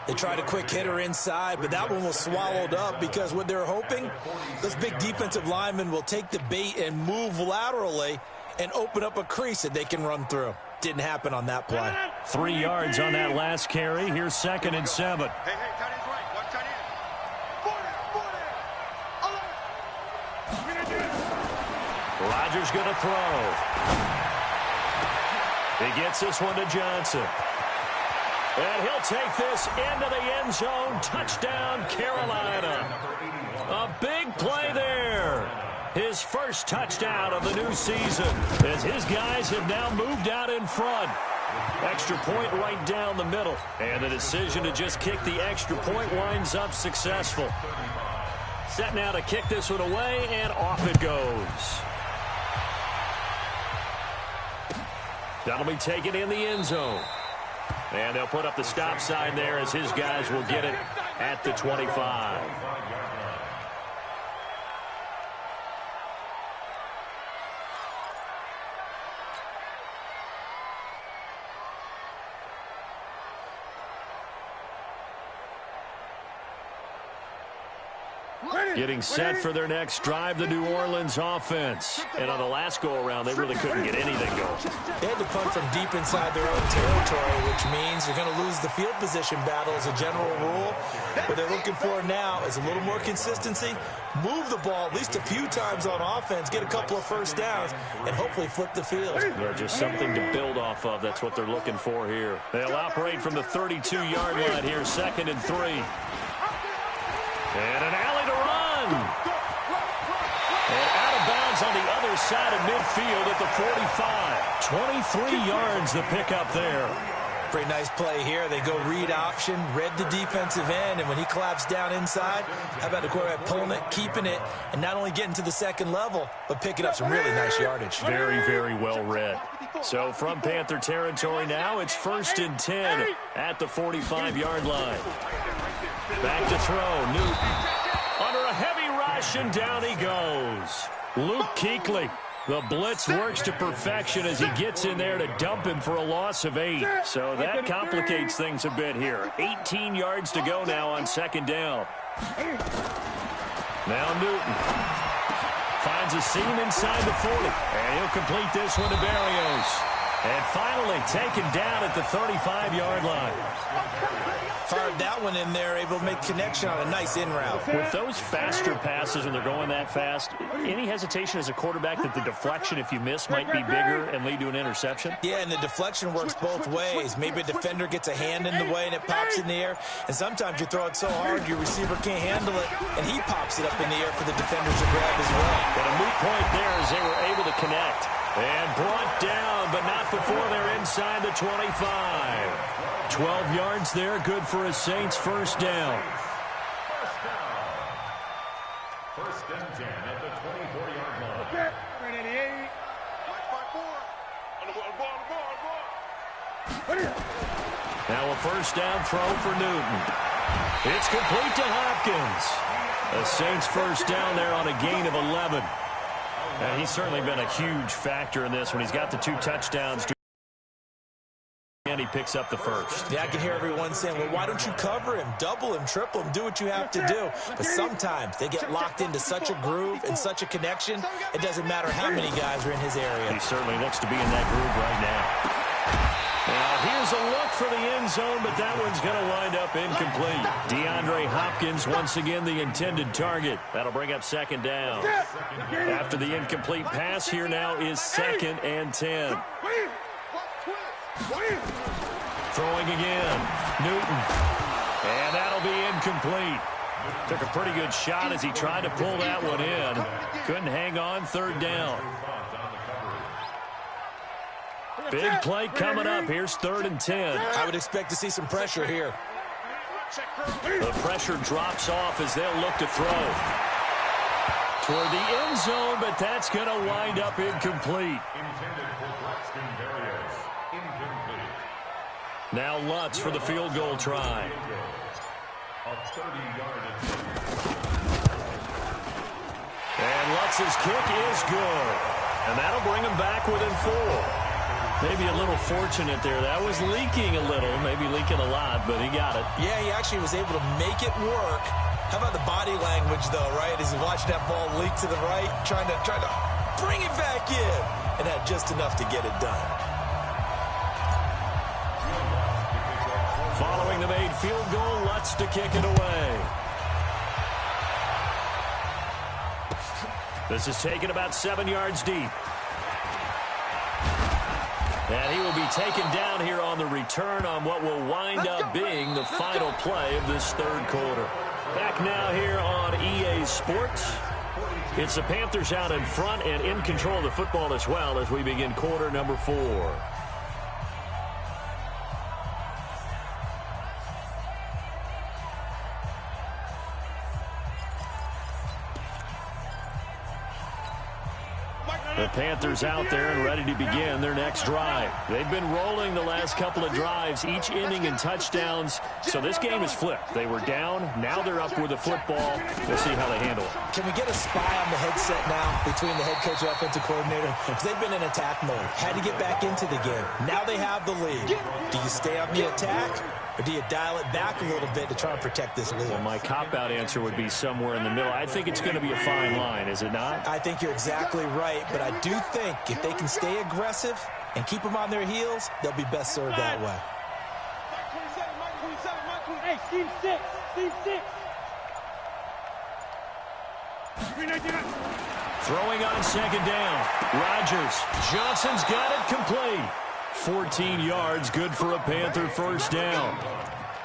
Speaker 3: They tried a quick hitter inside, but that one was swallowed up, because what they're hoping, those big defensive linemen will take the bait and move laterally and open up a crease that they can run through. Didn't happen on that play.
Speaker 2: 3 yards on that last carry. Here's 2nd and 7.
Speaker 1: Hey, tight end's right. Watch tight end. 40.
Speaker 2: Rodgers going to throw. He gets this one to Johnson. And he'll take this into the end zone. Touchdown, Carolina. A big play there. His first touchdown of the new season, as his guys have now moved out in front. Extra point right down the middle. And the decision to just kick the extra point winds up successful. Set now to kick this one away, and off it goes. That'll be taken in the end zone. And they'll put up the stop sign there, as his guys will get it at the 25. Getting set for their next drive, the New Orleans offense. And on the last go-around, they really couldn't get anything going.
Speaker 3: They had to punt from deep inside their own territory, which means you're going to lose the field position battle as a general rule. What they're looking for now is a little more consistency, move the ball at least a few times on offense, get a couple of first downs, and hopefully flip the field.
Speaker 2: Yeah, just something to build off of. That's what they're looking for here. They'll operate from the 32-yard line here, 2nd and 3. And an alley to run. And out of bounds on the other side of midfield at the 45. 23 yards the pickup there.
Speaker 3: Pretty nice play here. They go read option, read the defensive end, and when he claps down inside, how about the quarterback pulling it, keeping it, and not only getting to the second level, but picking up some really nice yardage.
Speaker 2: Very, very well read. So from Panther territory now, it's 1st and 10 at the 45-yard line. Back to throw. Newton under a heavy rush, and down he goes. Luke Kuechly. The blitz works to perfection as he gets in there to dump him for a loss of 8. So that complicates things a bit here. 18 yards to go now on 2nd down. Now Newton finds a seam inside the 40. And he'll complete this one to Berrios. And finally taken down at the 35-yard line.
Speaker 3: Fired that one in there, able to make connection on a nice in route.
Speaker 2: With those faster passes when they're going that fast, any hesitation as a quarterback that the deflection, if you miss, might be bigger and lead to an interception?
Speaker 3: Yeah, and the deflection works both ways. Maybe a defender gets a hand in the way and it pops in the air. And sometimes you throw it so hard your receiver can't handle it, and he pops it up in the air for the defenders to grab as well.
Speaker 2: But a moot point there as they were able to connect. And brought down, but not before they're inside the 25. 12 yards there, good for a Saints first down.
Speaker 4: First and 10 at the 24-yard line.
Speaker 1: Okay, 388.
Speaker 2: Now a first down throw for Newton. It's complete to Hopkins. A Saints first down there on a gain of 11. And he's certainly been a huge factor in this when he's got the 2 touchdowns. And he picks up the first.
Speaker 3: Yeah, I can hear everyone saying, well, why don't you cover him, double him, triple him, do what you have to do. But sometimes they get locked into such a groove and such a connection, it doesn't matter how many guys are in his area.
Speaker 2: He certainly looks to be in that groove right now. Now, here's a look for the end zone, but that one's going to wind up incomplete. DeAndre Hopkins, once again, the intended target. That'll bring up second down. After the incomplete pass, here now is 2nd and 10. Throwing again. Newton. And that'll be incomplete. Took a pretty good shot as he tried to pull that one in. Couldn't hang on, 3rd down. Big play coming up. Here's 3rd and 10.
Speaker 3: I would expect to see some pressure here.
Speaker 2: The pressure drops off as they'll look to throw. Toward the end zone, but that's going to wind up incomplete.
Speaker 4: Intended for Braxton Berrios. Incomplete.
Speaker 2: Now Lutz for the field goal try.
Speaker 4: A 30-yard
Speaker 2: And Lutz's kick is good. And that'll bring him back within 4. Maybe a little fortunate there. That was leaking a little, maybe leaking a lot, but he got it.
Speaker 3: Yeah, he actually was able to make it work. How about the body language, though, right? As he watched that ball leak to the right, trying to bring it back in, and had just enough to get it done.
Speaker 2: Following the made field goal, Lutz to kick it away. This is taken about 7 yards deep. And he will be taken down here on the return on what will wind up being the final play of this 3rd quarter. Back now here on EA Sports. It's the Panthers out in front and in control of the football as well as we begin quarter number 4. The Panthers out there and ready to begin their next drive. They've been rolling the last couple of drives, each ending in touchdowns. So this game is flipped. They were down. Now they're up with the football. We'll see how they handle it.
Speaker 3: Can we get a spy on the headset now between the head coach and offensive coordinator? Because they've been in attack mode. Had to get back into the game. Now they have the lead. Do you stay on the attack? Or do you dial it back a little bit to try and protect this lead?
Speaker 2: Well, my cop-out answer would be somewhere in the middle. I think it's going to be a fine line, is it not?
Speaker 3: I think you're exactly right, but I do think if they can stay aggressive and keep them on their heels, they'll be best served that way.
Speaker 1: Hey, Steve 6.
Speaker 2: Throwing on 2nd down. Rodgers. Johnson's got it complete. 14 yards, good for a Panther first down.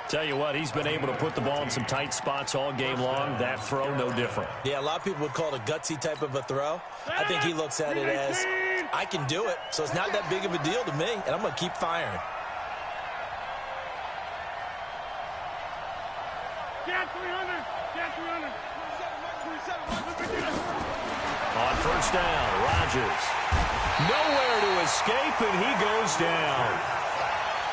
Speaker 2: Tell you what, he's been able to put the ball in some tight spots all game long. That throw, no different.
Speaker 3: Yeah, a lot of people would call it a gutsy type of a throw. I think he looks at it as, I can do it, so it's not that big of a deal to me, and I'm going to keep firing.
Speaker 2: On first down, Rodgers. Nowhere to escape, and he goes down.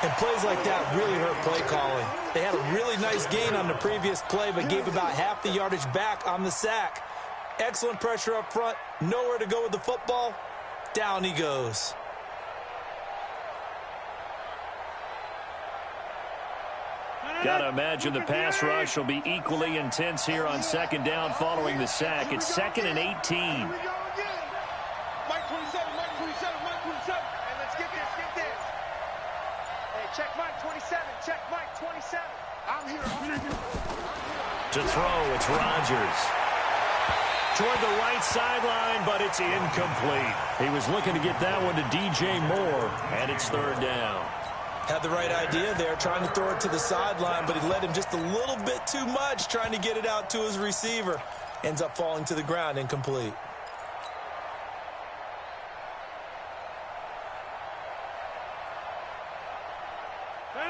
Speaker 3: And plays like that really hurt play calling. They had a really nice gain on the previous play, but gave about half the yardage back on the sack. Excellent pressure up front. Nowhere to go with the football. Down he goes.
Speaker 2: Got to imagine the pass rush will be equally intense here on 2nd down following the sack. It's 2nd and 18.
Speaker 1: Mike 27. And let's get this. Check Mike, 27. Check Mike, 27. I'm here.
Speaker 2: To throw, it's Rodgers. Toward the right sideline, but it's incomplete. He was looking to get that one to DJ Moore, and it's third down.
Speaker 3: Had the right idea there, trying to throw it to the sideline, but he led him just a little bit too much, trying to get it out to his receiver. Ends up falling to the ground, incomplete.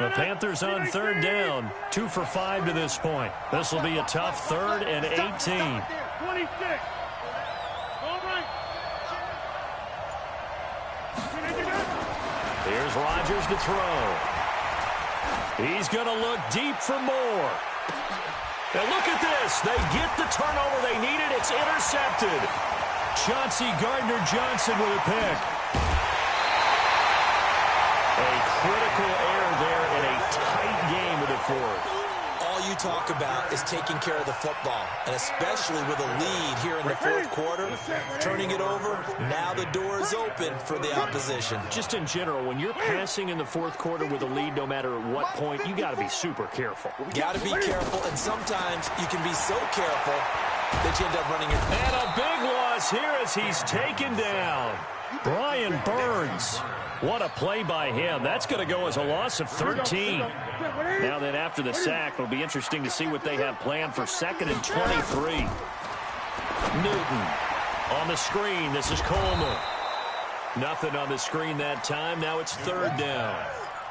Speaker 2: The Panthers on third down, 2 for 5 to this point. This will be a tough 3rd and 18.
Speaker 1: 26. All right.
Speaker 2: Here's Rodgers to throw. He's going to look deep for Moore. And look at this. They get the turnover they needed. It's intercepted. Chauncey Gardner-Johnson with a pick. A critical error there in a tight game of the fourth.
Speaker 3: All you talk about is taking care of the football, and especially with a lead here in the fourth quarter, turning it over, now the door is open for the opposition.
Speaker 2: Just in general, when you're passing in the fourth quarter with a lead, no matter at what point, you got to be super careful.
Speaker 3: Got to be careful, and sometimes you can be so careful that you end up running your...
Speaker 2: And a big loss here as he's taken down. Brian Burns. What a play by him. That's going to go as a loss of 13. Now then, after the sack, it'll be interesting to see what they have planned for 2nd and 23. Newton on the screen. This is Coleman. Nothing on the screen that time. Now it's 3rd down.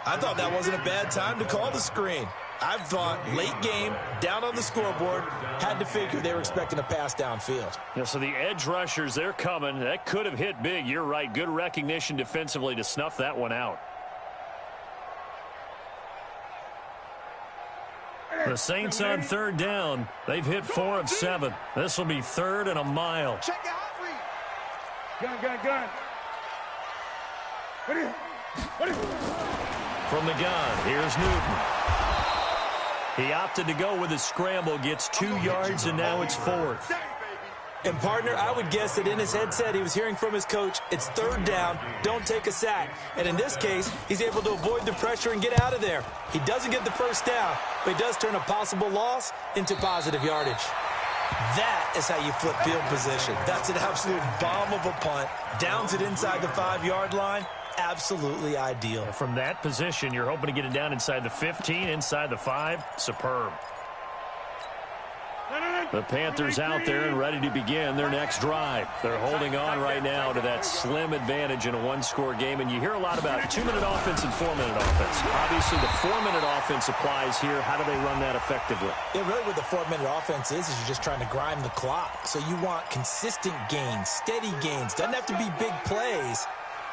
Speaker 3: I thought that wasn't a bad time to call the screen. I thought late game, down on the scoreboard, had to figure they were expecting a pass downfield.
Speaker 2: Yeah, so the edge rushers, they're coming. That could have hit big. You're right. Good recognition defensively to snuff that one out. The Saints on 3rd down. They've hit 4 of 7. This will be 3rd and a mile.
Speaker 1: Check your hot read. Gun. What is
Speaker 2: From the gun, here's Newton. He opted to go with his scramble, gets 2 yards, and now it's 4th.
Speaker 3: And, partner, I would guess that in his headset he was hearing from his coach, it's 3rd down, don't take a sack. And in this case, he's able to avoid the pressure and get out of there. He doesn't get the first down, but he does turn a possible loss into positive yardage. That is how you flip field position. That's an absolute bomb of a punt. Downs it inside the 5-yard line. Absolutely ideal.
Speaker 2: From that position, you're hoping to get it down inside the 15, inside the 5. Superb. The Panthers out there and ready to begin their next drive. They're holding on right now to that slim advantage in a 1-score game. And you hear a lot about 2-minute offense and 4-minute offense. Obviously, the 4-minute offense applies here. How do they run that effectively?
Speaker 3: Yeah, really what the 4-minute offense is you're just trying to grind the clock. So you want consistent gains, steady gains. Doesn't have to be big plays,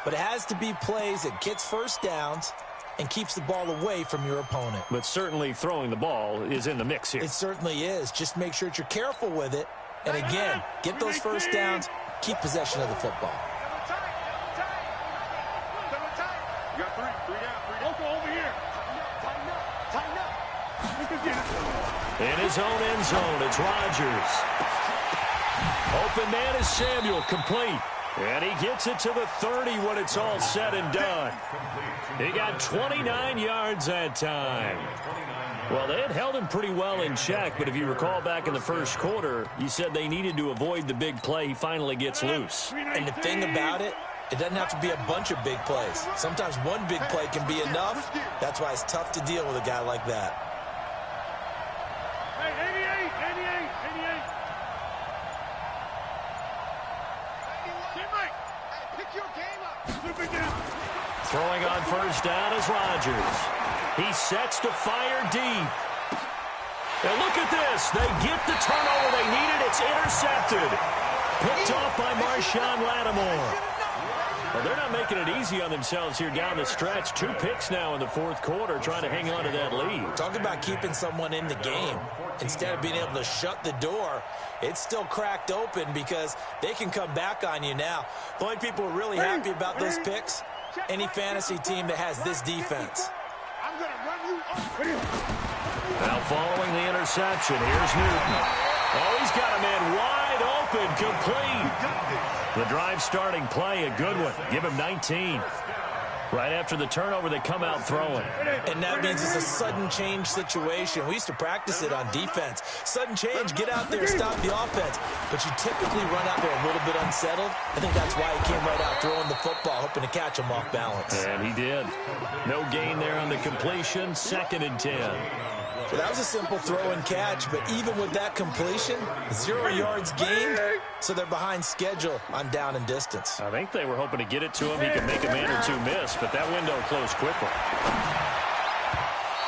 Speaker 3: but it has to be plays that gets first downs and keeps the ball away from your opponent.
Speaker 2: But certainly throwing the ball is in the mix here.
Speaker 3: It certainly is. Just make sure that you're careful with it. And again, get those first downs, keep possession of the football.
Speaker 1: You got 3 down. Local over here. Tighten up.
Speaker 2: In his own end zone, it's Rodgers. Open man is Samuel, complete. And he gets it to the 30 when it's all said and done. He got 29 yards that time. Well, they had held him pretty well in check, but if you recall back in the first quarter, you said they needed to avoid the big play. He finally gets loose.
Speaker 3: And the thing about it, it doesn't have to be a bunch of big plays. Sometimes one big play can be enough. That's why it's tough to deal with a guy like that.
Speaker 1: Hey, 88.
Speaker 2: Throwing on first down is Rodgers. He sets to fire deep. And look at this. They get the turnover they needed. It's intercepted. Picked off by Marshawn Lattimore. Well, they're not making it easy on themselves here down the stretch. 2 picks now in the fourth quarter, trying to hang on to that lead.
Speaker 3: Talk about keeping someone in the game. Instead of being able to shut the door, it's still cracked open because they can come back on you now. The only people who are really happy about those picks, any fantasy team that has this defense.
Speaker 1: I'm going to run you off.
Speaker 2: Now following the interception, here's Newton. Oh, he's got a man wide open, complete. The drive starting play, a good one. Give him 19. Right after the turnover, they come out throwing.
Speaker 3: And that means it's a sudden change situation. We used to practice it on defense. Sudden change, get out there, stop the offense. But you typically run out there a little bit unsettled. I think that's why he came right out throwing the football, hoping to catch him off balance.
Speaker 2: And he did. No gain there on the completion, 2nd and 10.
Speaker 3: So that was a simple throw and catch, but even with that completion, 0 yards gained, so they're behind schedule on down and distance.
Speaker 2: I think they were hoping to get it to him. He could make a man or two miss, but that window closed quickly.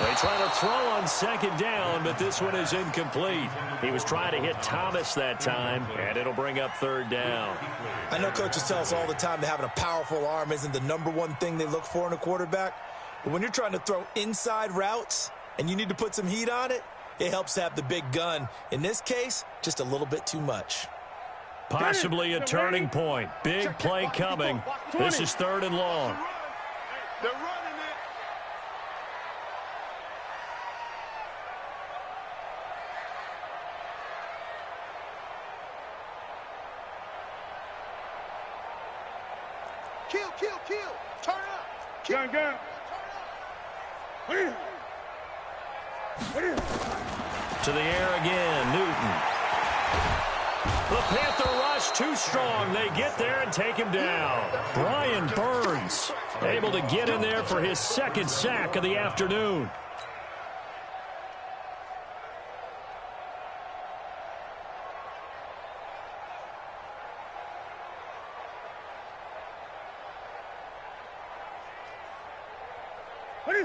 Speaker 2: They try to throw on 2nd down, but this one is incomplete. He was trying to hit Thomas that time, and it'll bring up 3rd down.
Speaker 3: I know coaches tell us all the time that having a powerful arm isn't the #1 thing they look for in a quarterback, but when you're trying to throw inside routes, and you need to put some heat on it, it helps to have the big gun. In this case, just a little bit too much.
Speaker 2: Possibly a turning point. Big play coming. This is 3rd and long.
Speaker 1: They're running it. Kill. Turn up. Gun.
Speaker 2: To the air again, Newton. The Panther rush too strong. They get there and take him down. Brian Burns able to get in there for his 2nd sack of the afternoon.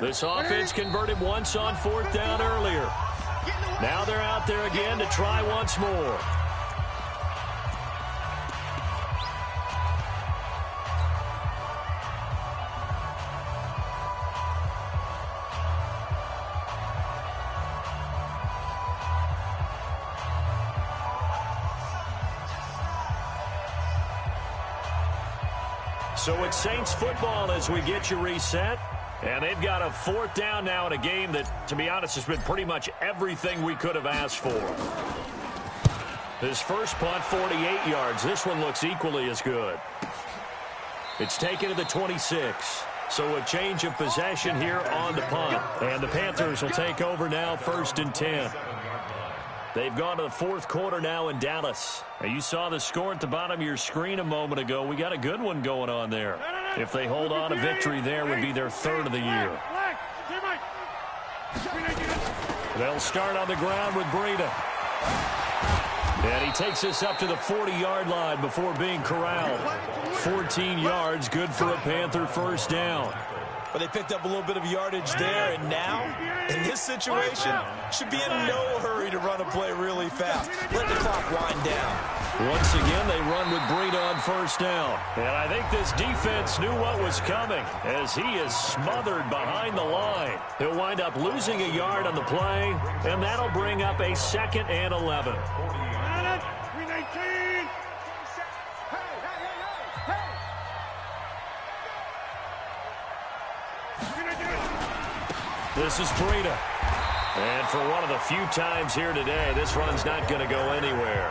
Speaker 2: This offense converted once on 4th down earlier. Now they're out there again to try once more. So it's Saints football as we get you reset. And they've got a 4th down now in a game that, to be honest, has been pretty much everything we could have asked for. His first punt, 48 yards. This one looks equally as good. It's taken to the 26. So a change of possession here on the punt. And the Panthers will take over now, 1st and 10. They've gone to the 4th quarter now in Dallas. Now, you saw the score at the bottom of your screen a moment ago. We got a good one going on there. If they hold on, a victory there would be their 3rd of the year. They'll start on the ground with Breida. And he takes us up to the 40-yard line before being corralled. 14 yards, good for a Panther 1st down.
Speaker 3: But they picked up a little bit of yardage there, and now, in this situation, should be in no hurry to run a play really fast. Let the clock wind down.
Speaker 2: Once again, they run with Breida on 1st down. And I think this defense knew what was coming as he is smothered behind the line. He'll wind up losing a yard on the play, and that'll bring up a 2nd and 11. This is Breida. And for one of the few times here today, this run's not going to go anywhere.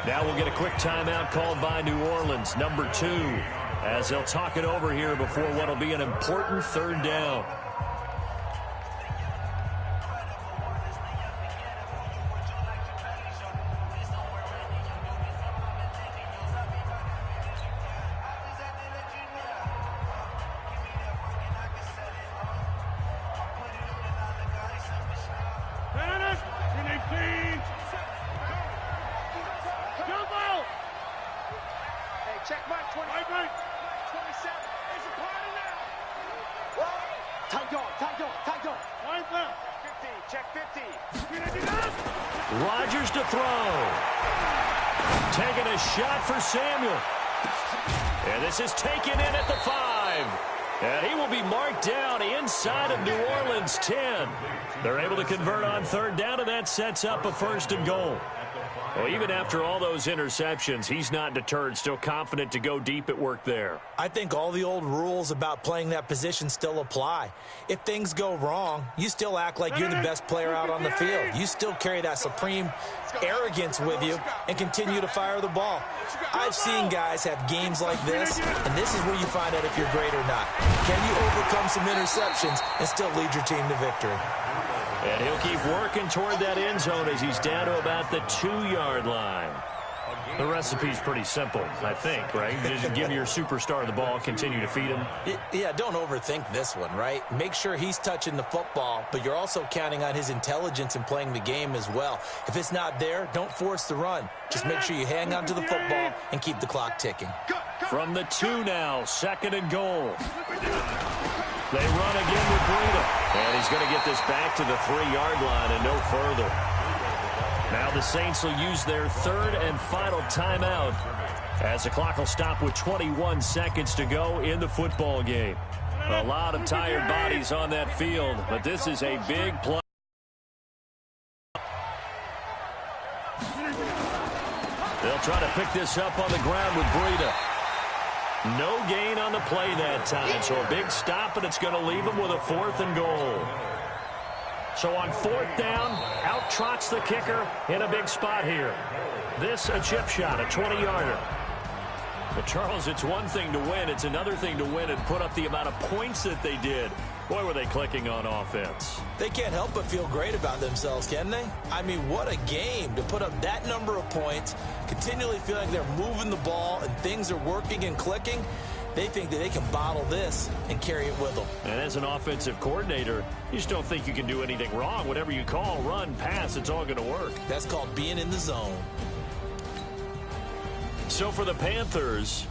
Speaker 2: Now we'll get a quick timeout called by New Orleans, #2, as they'll talk it over here before what will be an important 3rd down.
Speaker 1: Check mark 20. 27. It's a party now. Tight guard. Line left. 50. Check 50.
Speaker 2: Rodgers to throw. Taking a shot for Samuel. And this is taken in at the 5. And he will be marked down inside of New Orleans 10. They're able to convert on 3rd down, and that sets up a 1st and goal. Well, even after all those interceptions, he's not deterred, still confident to go deep at work there.
Speaker 3: I think all the old rules about playing that position still apply. If things go wrong, you still act like you're the best player out on the field. You still carry that supreme arrogance with you and continue to fire the ball. I've seen guys have games like this, and this is where you find out if you're great or not. Can you overcome some interceptions and still lead your team to victory?
Speaker 2: And he'll keep working toward that end zone as he's down to about the 2-yard line. The recipe's pretty simple, I think, right? Just give your superstar the ball, continue to feed him.
Speaker 3: Yeah, don't overthink this one, right? Make sure he's touching the football, but you're also counting on his intelligence in playing the game as well. If it's not there, don't force the run. Just make sure you hang on to the football and keep the clock ticking.
Speaker 2: From the 2 now, 2nd and goal. They run again with Breida. And he's going to get this back to the 3-yard line and no further. Now the Saints will use their 3rd and final timeout as the clock will stop with 21 seconds to go in the football game. A lot of tired bodies on that field, but this is a big play. They'll try to pick this up on the ground with Breida. No gain on the play that time, so a big stop, and it's going to leave them with a 4th and goal. So on 4th down, out trots the kicker in a big spot here. This a chip shot, a 20-yarder. But, Charles, it's one thing to win. It's another thing to win and put up the amount of points that they did. Boy, were they clicking on offense.
Speaker 3: They can't help but feel great about themselves, can they? I mean, what a game to put up that number of points, continually feeling like they're moving the ball and things are working and clicking. They think that they can bottle this and carry it with them.
Speaker 2: And as an offensive coordinator, you just don't think you can do anything wrong. Whatever you call, run, pass, it's all going to work.
Speaker 3: That's called being in the zone.
Speaker 2: So for the Panthers,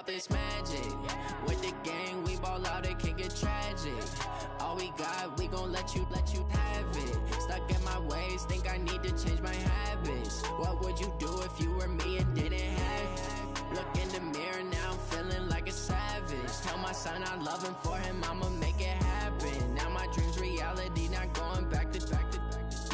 Speaker 5: up this magic. With the gang, we ball out, it can get tragic. All we got, we gon' let you have it. Stuck in my ways, think I need to change my habits. What would you do if you were me and didn't have it? Look in the mirror, now I'm feeling like a savage. Tell my son I love him, for him I'ma make it happen. Now my dream's reality, not going back to.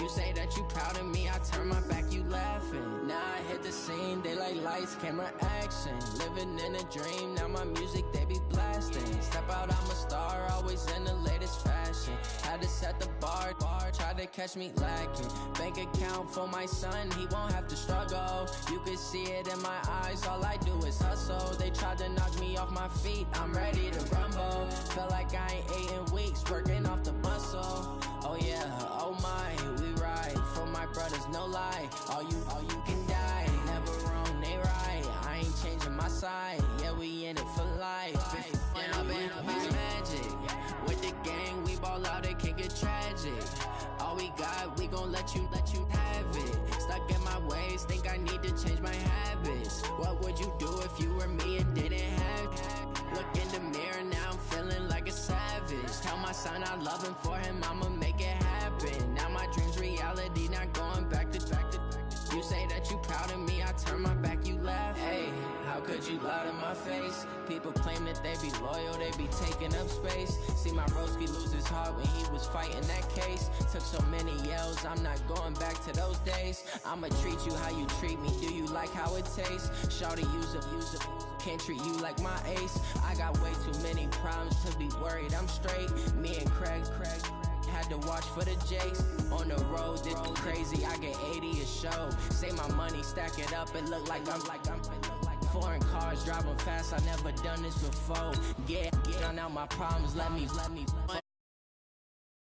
Speaker 5: You say that you proud of me, I turn my back, you laughing. Now I hit the scene, they like lights, camera, action. Living in a dream, now my music, they be blasting. Step out, I'm a star, always in the latest fashion. Had to set the bar, try to catch me lacking. Bank account for my son, he won't have to struggle. You can see it in my eyes, all I do is hustle. They tried to knock me off my feet, I'm ready to rumble. Feel like I ain't ate in weeks, working off the muscle. Oh yeah, oh my, we ride for my brothers, no lie. All you can die, never wrong, they right. I ain't changing my side, yeah, we in it for life. When up it's magic. With the gang, we ball out, it can get tragic. All we got, we gon' let you have it. Stuck in my ways, think I need to change my habits. What would you do if you were me and didn't have it? Look in the mirror, now I'm feeling like a savage. Tell my son I love him, for him I'ma make it happen. Now my dream's reality, not going back to. You say that you proud of me, I turn my back, you laugh. Hey, how could you lie to my face? People claim that they be loyal, they be taking up space. See my broski lose his heart when he was fighting that case. Took so many yells, I'm not going back to those days. I'ma treat you how you treat me, do you like how it tastes? Shawty, use it, can't treat you like my ace. I got way too many problems to be worried, I'm straight. Me and Craig had to watch for the Jakes. On the road, this crazy, I get 80 a show. Say my money, stack it up, it look like I'm foreign cars, driving fast, I never done this before. Get down out my problems, let me. When